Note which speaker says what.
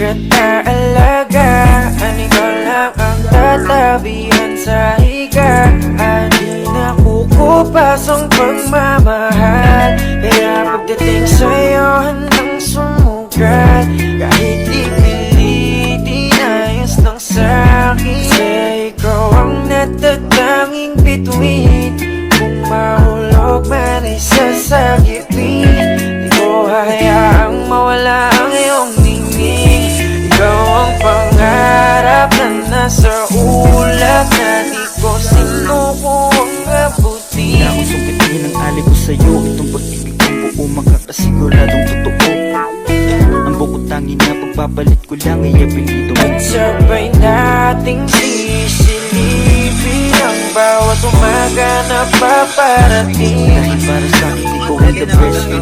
Speaker 1: kita alagaan, ikaw lang ang tatabihan sa higaan. Di nakukupas ang pagmamahal, kaya pagdating sa'yo handang sumugat. Kahit ipilit, inayos lang sa'kin, kasi ikaw ang natatanging bituin. Kung mahulog man ay sasagipin, di ko hayaang mawala ang iyong ningning. Ikaw ang pangarap na nasa ulap, na di ko sinukong abutin.
Speaker 2: Hindi ako sungkitin ang alay ko sa'yo, itong pag-ibig kong buo makakasiguradong totoo. Ang bukod tanging na pagpapalit ko lang ay apelido mo.
Speaker 1: Sabay nating sisilipin ang bawat umaga na paparating.
Speaker 2: Dahil para sa'kin ikaw ay the best, may